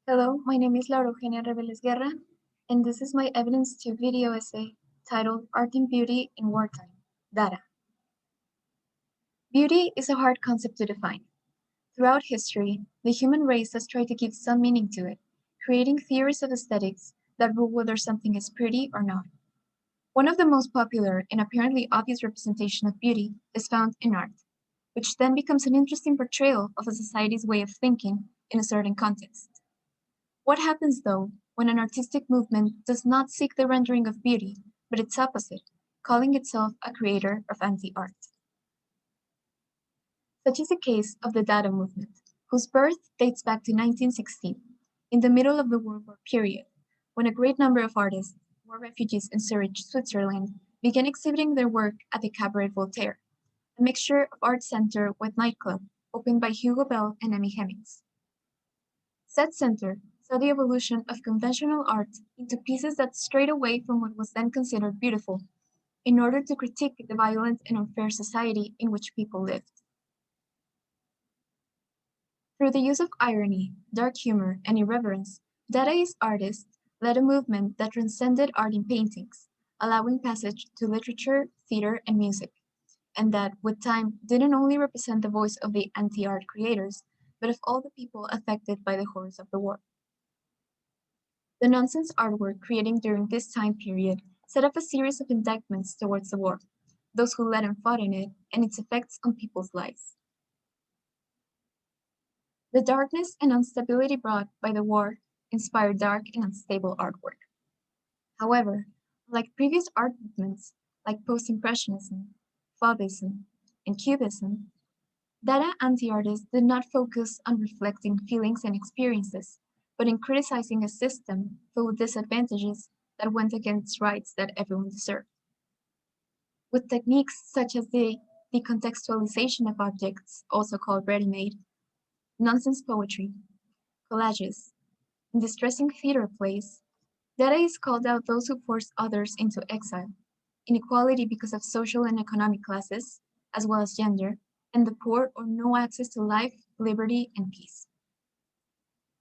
Hello, my name is Laura Eugenia Reveles Guerra, and this is my evidence to video essay titled Art and Beauty in Wartime, Dada. Beauty is a hard concept to define. Throughout history, the human race has tried to give some meaning to it, creating theories of aesthetics that rule whether something is pretty or not. One of the most popular and apparently obvious representation of beauty is found in art, which then becomes an interesting portrayal of a society's way of thinking in a certain context. What happens, though, when an artistic movement does not seek the rendering of beauty, but its opposite, calling itself a creator of anti-art? Such is the case of the Dada movement, whose birth dates back to 1916, in the middle of the World War period, when a great number of artists, war refugees in Zurich, Switzerland, began exhibiting their work at the Cabaret Voltaire, a mixture of art center with nightclub, opened by Hugo Bell and Emmy Hemmings. Said center saw the evolution of conventional art into pieces that strayed away from what was then considered beautiful, in order to critique the violent and unfair society in which people lived. Through the use of irony, dark humor, and irreverence, Dadaist artists led a movement that transcended art in paintings, allowing passage to literature, theater, and music, and that, with time, didn't only represent the voice of the anti-art creators, but of all the people affected by the horrors of the war. The nonsense artwork created during this time period set up a series of indictments towards the war, those who led and fought in it, and its effects on people's lives. The darkness and instability brought by the war inspired dark and unstable artwork. However, like previous art movements like post-impressionism, Fauvism, and Cubism, Dada anti-artists did not focus on reflecting feelings and experiences, but in criticizing a system full of disadvantages that went against rights that everyone deserved. With techniques such as the decontextualization of objects, also called ready-made, nonsense poetry, collages, and distressing theater plays, Dadaists called out those who forced others into exile, inequality because of social and economic classes, as well as gender, and the poor or no access to life, liberty, and peace.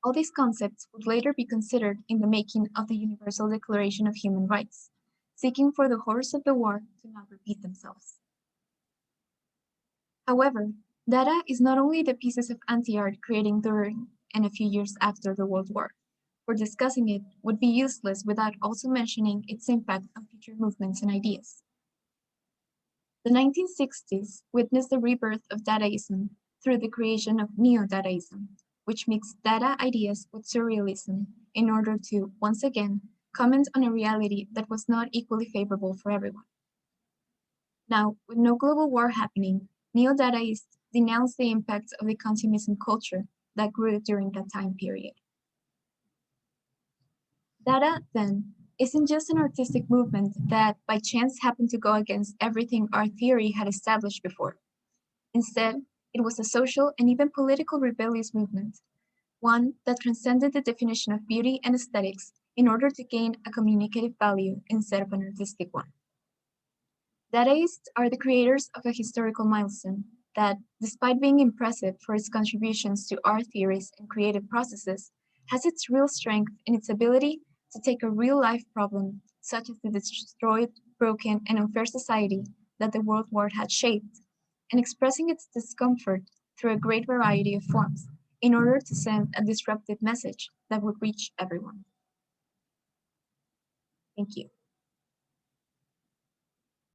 All these concepts would later be considered in the making of the Universal Declaration of Human Rights, seeking for the horrors of the war to not repeat themselves. However, Dada is not only the pieces of anti-art creating during and a few years after the World War, for discussing it would be useless without also mentioning its impact on future movements and ideas. The 1960s witnessed the rebirth of Dadaism through the creation of Neo-Dadaism, which mixed Dada ideas with surrealism in order to, once again, comment on a reality that was not equally favorable for everyone. Now, with no global war happening, Neo-Dadaists denounced the impacts of the consumerism culture that grew during that time period. Dada, then, isn't just an artistic movement that by chance happened to go against everything art theory had established before. Instead, it was a social and even political rebellious movement, one that transcended the definition of beauty and aesthetics in order to gain a communicative value instead of an artistic one. Dadaists are the creators of a historical milestone that, despite being impressive for its contributions to art theories and creative processes, has its real strength in its ability to take a real-life problem, such as the destroyed, broken, and unfair society that the World War had shaped, and expressing its discomfort through a great variety of forms, in order to send a disruptive message that would reach everyone. Thank you.